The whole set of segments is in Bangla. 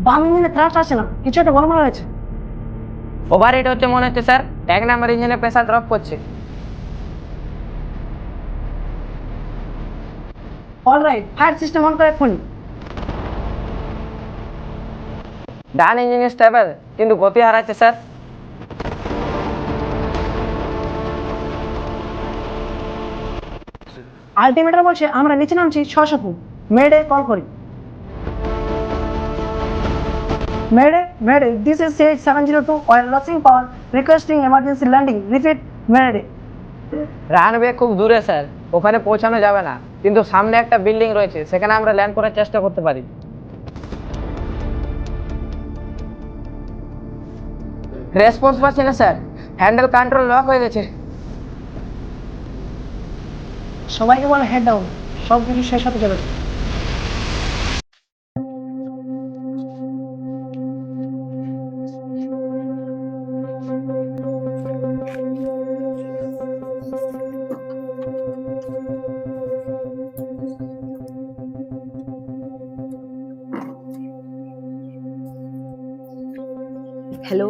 বাম ইঞ্জিনে থ্রাস্ট আসে না, কিছু একটা গড়বড় হয়েছে। ওভারহিট হচ্ছে মনে হচ্ছে স্যার। এক নাম্বার ইঞ্জিনে প্রেসার ড্রপ করছে। অলরাইট, ফায়ার সিস্টেম অন করে এক্ষুনি। ডান ইঞ্জিন স্টেবল, কিন্তু গতি হারাচ্ছে স্যার। আলটিমেটার বলছে আমরা নিচে নামছি 600 ফুট। মেডে কল করি। Mayday mayday, this is CH 702 while losing power requesting emergency landing. Repeat, mayday. Runway খুব দূরে স্যার, ওখানে পৌঁছানো যাবে না, কিন্তু সামনে একটা বিল্ডিং রয়েছে, সেখানে আমরা ল্যান্ড করার চেষ্টা করতে পারি। রেসপন্স পাচ্ছি না স্যার, হ্যান্ডেল কন্ট্রোল লক হয়ে গেছে। সবাইকে বলে হেড ডাউন, সব কিছু শেষ হতে যাবে। হ্যালো,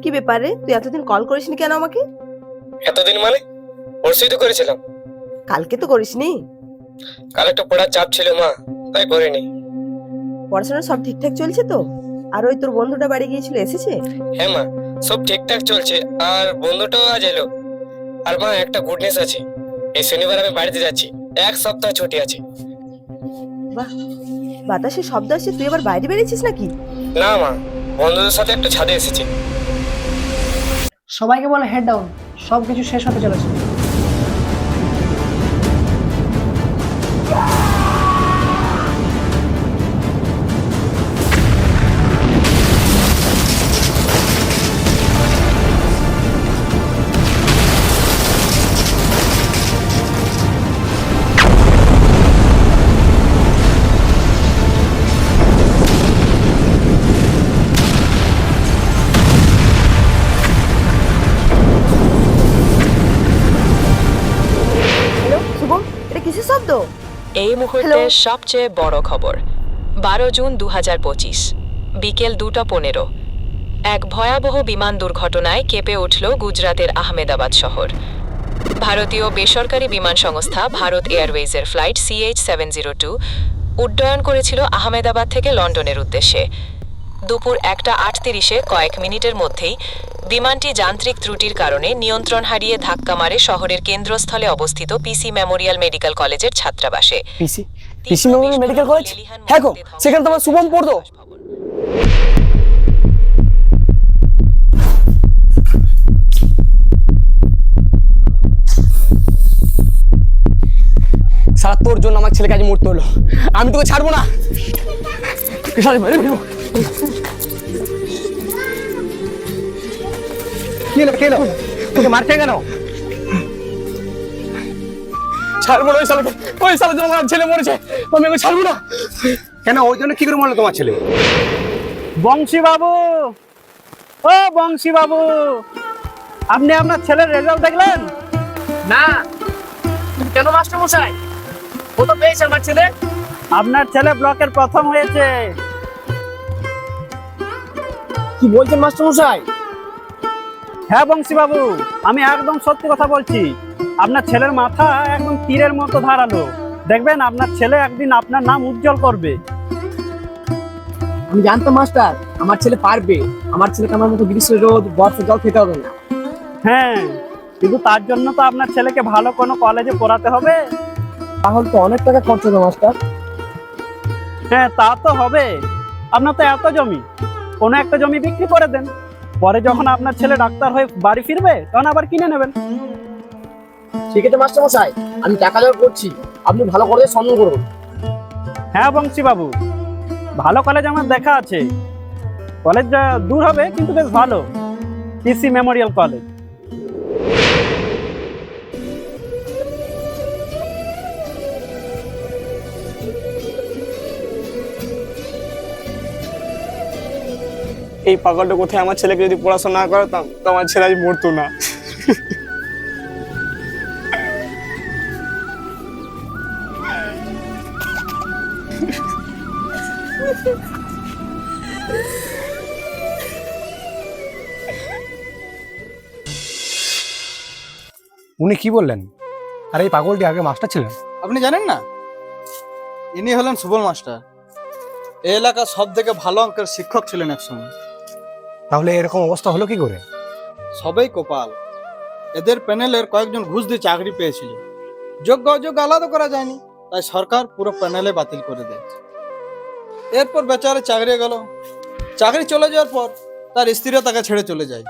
কি ব্যাপারে? তুই এতদিন কল করিসনি কেন আমাকে? এতদিন মানে পরশুই তো করেছিলাম। কালকে তো করিসনি। কাল একটু পড়ার চাপ ছিল মা, তাই করিনি। পড়াশোনা সব ঠিকঠাক চলছে তো? আর ওই তোর বন্ধুটা বাড়ি গিয়েছিল, এসেছে? হ্যাঁ মা, সব ঠিকঠাক চলছে, আর বন্ধুটাও আজ এলো। আর মা, একটা গুড নিউজ আছে, এই শনিবার আমি বাড়িতে যাচ্ছি, 1 সপ্তাহ ছুটি আছে। বাহ, বাতাসে শব্দ আসছে, তুই আবার বাইরে বেরিয়েছিস নাকি? না মা, বন্ধুদের সাথে একটু ছাদে এসেছি। সবাইকে বলে হেড ডাউন, সব কিছু শেষ হতে চলেছে। হ্যালো শুভম, এটা কিসের শব্দ? এই মুহূর্তের সবচেয়ে বড় খবর। 12 জুন 2025 বিকেল 2:15 এক ভয়াবহ বিমান দুর্ঘটনায় কেঁপে উঠল গুজরাতের আহমেদাবাদ শহর। ভারতীয় বেসরকারি বিমান সংস্থা ভারত এয়ারওয়েজের ফ্লাইট CH 702 উড্ডয়ন করেছিল আহমেদাবাদ থেকে লন্ডনের উদ্দেশ্যে। দুপুর 1:38 কয়েক মিনিটের মধ্যেই বিমানটি যান্ত্রিক ত্রুটির কারণে নিয়ন্ত্রণ হারিয়ে ধাক্কা মারে শহরের কেন্দ্রস্থলে অবস্থিত পিসি মেমোরিয়াল মেডিকেল কলেজের ছাত্রাবাসে। পিসি মেমোরিয়াল মেডিকেল কলেজ? হ্যাঁ গো, সেখানে তোমার শুভম পড়তো। সারা তোর জন্য আমার ছেলেকে আজ মরতে হলো, আমি তোকে ছাড়বো না। তোকে মারছে কেন? ছাড়বো না ওই শালাকে, ওই শালার জন্য আমার ছেলে মরেছে, আমি ওকে ছাড়বো না। কেন, ওই জন্য কি করে মরলো তোমার ছেলে? বংশী বাবু, ও বংশী বাবু, আপনি আপনার ছেলের রেজাল্ট দেখলেন? না। কেন মাস্টার মশাই, ও তো পেয়েছে আমার ছেলে। আপনার ছেলে ব্লকের প্রথম হয়েছে। কি বলছেন মাস্টার মশাই? হ্যাঁ বংশী বাবু, আমি একদম সত্যি কথা বলছি। আপনার ছেলের মাথা একদম তীরের মতো ধারালো। দেখবেন আপনার ছেলে একদিন আপনার নাম উজ্জ্বল করবে। আমি জানতাম মাস্টার, আমার ছেলে পারবে। আমার ছেলেকে আমার মতো গ্রীষ্ম রোদ বর্ষা জল খেতে হবে না। হ্যাঁ, কিন্তু তার জন্য তো আপনার ছেলেকে ভালো কোনো কলেজে পড়াতে হবে। তাহলে তো অনেক টাকা খরচ হবে মাস্টার। হ্যাঁ, তা তো হবে। আপনার তো এত জমি, কোনো একটা জমি বিক্রি করে দেন, পরে যখন আপনার ছেলে ডাক্তার হয়ে বাড়ি ফিরবে তখন আবার কিনে নেবেন। ঠিক আছে মাস্টার মশাই, আমি টাকা জোগাড় করছি, আপনি ভালো করে সন্ধান করুন। হ্যাঁ বংশী বাবু, ভালো কলেজ আমার দেখা আছে। কলেজ দূর হবে কিন্তু বেশ ভালো, পিসি মেমোরিয়াল কলেজ। এই পাগলটা কোথায়, আমার ছেলেকে যদি পড়াশোনা না করাতাম তো আমার ছেলে আজ মরতো না। উনি কি বললেন? আর এই পাগলটি আগে মাস্টার ছিলেন? আপনি জানেন না, ইনি হলেন সুবল মাস্টার। এই এলাকার সব থেকে ভালো অঙ্কের শিক্ষক ছিলেন একসময়। তাহলে এরকম অবস্থা হলো কি করে? সবাই কপাল। এদের প্যানেলের কয়েকজন ঘুষ দিয়ে চাকরি পেয়েছিল। যোগ্য অযোগ্য আলাদা করা যায়নি, তাই সরকার পুরো প্যানেলে বাতিল করে দেয়। এরপর বেচারে চাকরি গেল। চাকরি চলে যাওয়ার পর তার স্ত্রীরা তাকে ছেড়ে চলে যায়।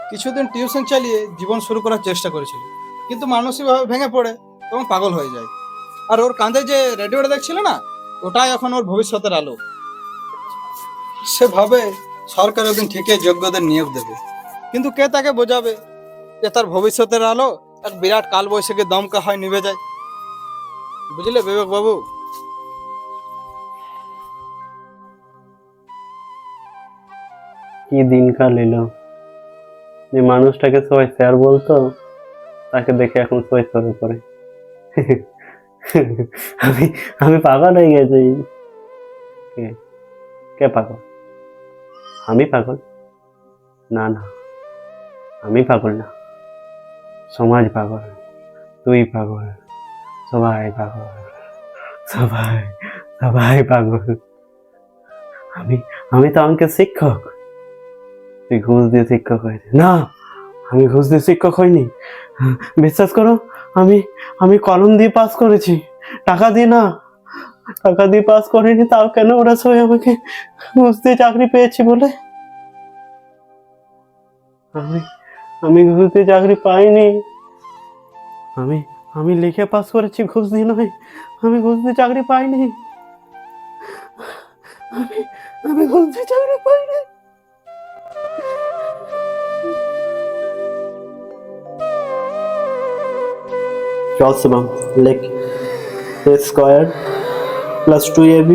কিছুদিন টিউশন চালিয়ে জীবন শুরু করার চেষ্টা করেছিল, কিন্তু মানসিকভাবে ভেঙে পড়ে এবং পাগল হয়ে যায়। আর ওর কাঁধে যে রেডিওটা দেখছিল না, ওটাই এখন ওর ভবিষ্যতের আলো। সে ভাবে সরকার একদিন ঠিকই যোগ্যদের নিয়োগ দেবে, কিন্তু কে তাকে বোঝাবে যে তার ভবিষ্যতের আলো এক বিরাট কালবৈশাখী দমকা হয় নিভে যায়। বুঝলে বিবেক বাবু? কি দিনকাল এলো যে মানুষটাকে সবাই স্যার বলতো, তাকে দেখে এখন সবাই সরে পড়ে। আমি আমি পাগল হয়ে গেছি। কে কে পাগল? আমি পাগল? না না, আমি পাগল না, সমাজ পাগল, তুই পাগল, সবাই পাগল, সবাই সবাই পাগল। আমি তো অঙ্কের শিক্ষক, তুই ঘুষ দিয়ে শিক্ষক হয়েছে। না, আমি ঘুষ দিয়ে শিক্ষক হইনি, বিশ্বাস করো। আমি কলম দিয়ে পাস করেছি, টাকা দিয়ে না। টাকা দিয়ে পাস করিনি, তাও কেন ওরা সবাই আমাকে ঘুষ দিয়ে চাকরি পেয়েছি বলে? আমি ঘুষ দিয়ে চাকরি পাইনি। আমি লিখে পাস করেছি, ঘুষ দিয়ে নয়। আমি ঘুষ দিয়ে চাকরি পাইনি। আমি ঘুষ দিয়ে চাকরি পাইনি। চল শুভম, লেখ a square plus 2ab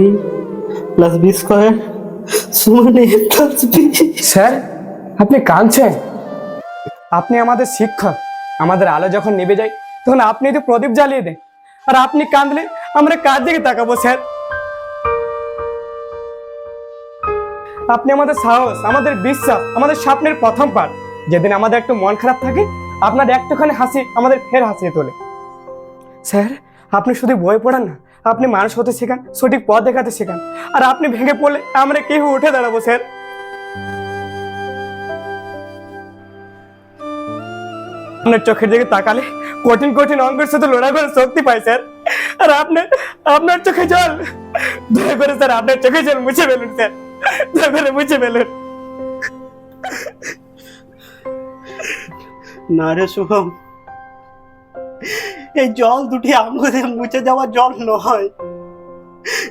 plus b square সমান a প্লাস b। স্যার, আপনি কাঁদছেন? আপনি আমাদের শিক্ষক। আমাদের আলো যখন নিভে যায় তখন আপনি তো প্রদীপ জ্বালিয়ে দেন, আর আপনি কাঁদলে আমরা কার দিকে তাকাবো স্যার? আপনি আমাদের সাহস, আমাদের বিশ্বাস, আমাদের স্বপ্নের প্রথম পাঠ। যেদিন আমাদের একটু মন খারাপ থাকে, আপনার একটুখানি হাসি আমাদের ফের হাসিয়ে তোলে। স্যার, আপনি শুধু বই পড়ান না, আপনি মানুষ হতে শেখান, সঠিক পথ দেখাতে শেখান। আর আপনি ভেঙে পড়লে আমরা কেউ উঠে দাঁড়াবো স্যার। আপনার চোখের দিকে তাকালে কঠিন কঠিন অঙ্কের সাথে লড়াই করে শক্তি পায় স্যার। আর আপনার চোখে জল, দয়া করে স্যার আপনার চোখে জল মুছে ফেলুন স্যার, দয়া করে মুছে ফেলুন। না রে শুভম, এই জল দুটি আমাদের মুছে যাওয়ার জল নয়।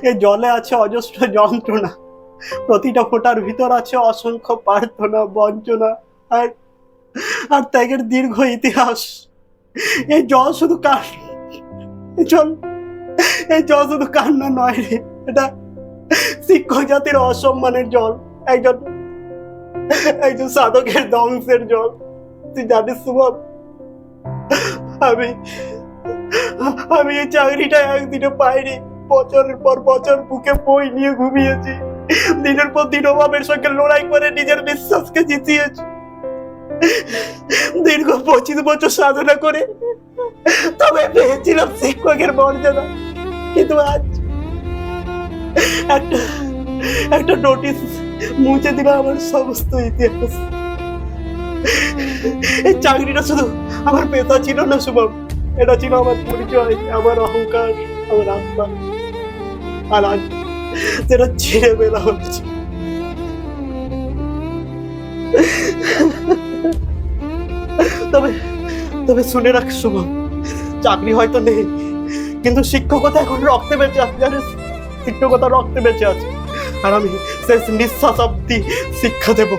এই জলে আছে অজস্র যন্ত্রণা, প্রতিটা ফোঁটার ভিতর আছে অসংখ্য প্রার্থনা, বঞ্চনা আর ত্যাগের দীর্ঘ ইতিহাস। এই জল শুধু এই জল শুধু কান্না নয় রে, এটা শিক্ষক জাতির অসম্মানের জল, একজন সাধকের ধ্বংসের জল। তুই জানিস শুভম, আমি এই চাকরিটা একদিনে পাইনি। বছরের পর বছর বুকে বই নিয়ে ঘুমিয়েছি, দিনের পর দিন অভাবের সঙ্গে লড়াই করে নিজের বিশ্বাসকে জিতিয়েছি। দীর্ঘ 25 বছর সাধনা করে তবে পেয়েছিলাম শিক্ষকের মর্যাদা। কিন্তু আজ একটা নোটিশ মুছে দিল আমার সমস্ত ইতিহাস। এই চাকরিটা শুধু আমার পেশা ছিল না শুভম, এটা ছিল আমার পরিচয়, আমার অহংকার, আমার আত্মা। আর আজ সেটা ছিঁড়ে ফেলা হচ্ছে। তবে শুনে রাখ শুভম, চাকরি হয়তো নেই, কিন্তু শিক্ষকতা এখন রক্তে বেঁচে আছে। জানিস, শিক্ষকতা রক্তে বেঁচে আছে। আর আমি শেষ নিঃশ্বাস অব্দি শিক্ষা দেব।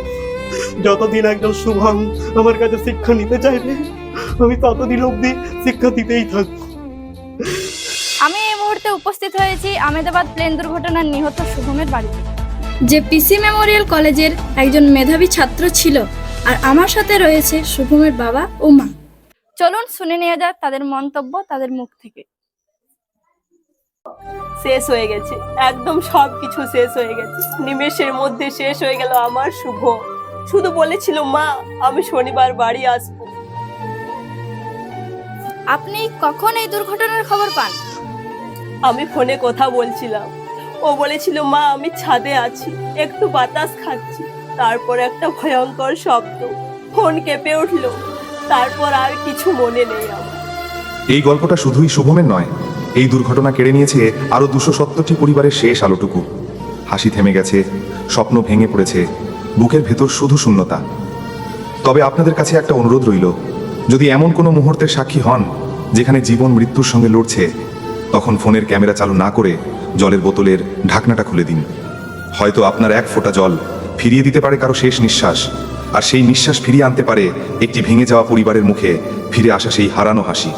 যতদিন একজন শুভম আমার কাছে শিক্ষা নিতে চাইবে, আমি ততদিন অব্দি শিক্ষা দিতেই থাকবো। আমি এই মুহূর্তে উপস্থিত হয়েছি আহমেদাবাদ প্লেন দুর্ঘটনার নিহত শুভমের বাড়িতে, যে পিসি মেমোরিয়াল কলেজের একজন মেধাবী ছাত্র ছিল। আর আমার সাথে রয়েছে শুভমের বাবা ও মা। চলুন শুনে নেওয়া যাক তাদের মন্তব্য তাদের মুখ থেকে। শেষ হয়ে গেছে, একদম সব কিছু শেষ হয়ে গেছে। নিমেষের মধ্যে শেষ হয়ে গেল আমার শুভ। শুধু বলেছিল মা আমি শনিবার বাড়ি আসবো। আপনি কখন এই দুর্ঘটনার খবর পান? আমি ফোনে কথা বলছিলাম, ও বলেছিল মা আমি ছাদে আছি, একটু বাতাস খাচ্ছি। তারপর একটা ভয়ঙ্কর শব্দ, ফোন কেঁপে উঠলো। তারপর আর কিছু মনে নেই আমার। এই গল্পটা শুধুই শুভমের নয়, এই দুর্ঘটনা কেড়ে নিয়েছে আরো 270টি পরিবারের শেষ আলোটুকু। হাসি থেমে গেছে, স্বপ্ন ভেঙে পড়েছে, বুকের ভেতর শুধু শূন্যতা। তবে আপনাদের কাছে একটা অনুরোধ রইল, যদি এমন কোনো মুহূর্তের সাক্ষী হন যেখানে জীবন মৃত্যুর সঙ্গে লড়ছে, তখন ফোনের ক্যামেরা চালু না করে জলের বোতলের ঢাকনাটা খুলে দিন। হয়তো আপনার এক ফোঁটা জল ফিরিয়ে দিতে পারে কারো শেষ নিঃশ্বাস, আর সেই নিঃশ্বাস ফিরিয়ে আনতে পারে একটি ভেঙে যাওয়া পরিবারের মুখে ফিরে আসা সেই হারানো হাসি।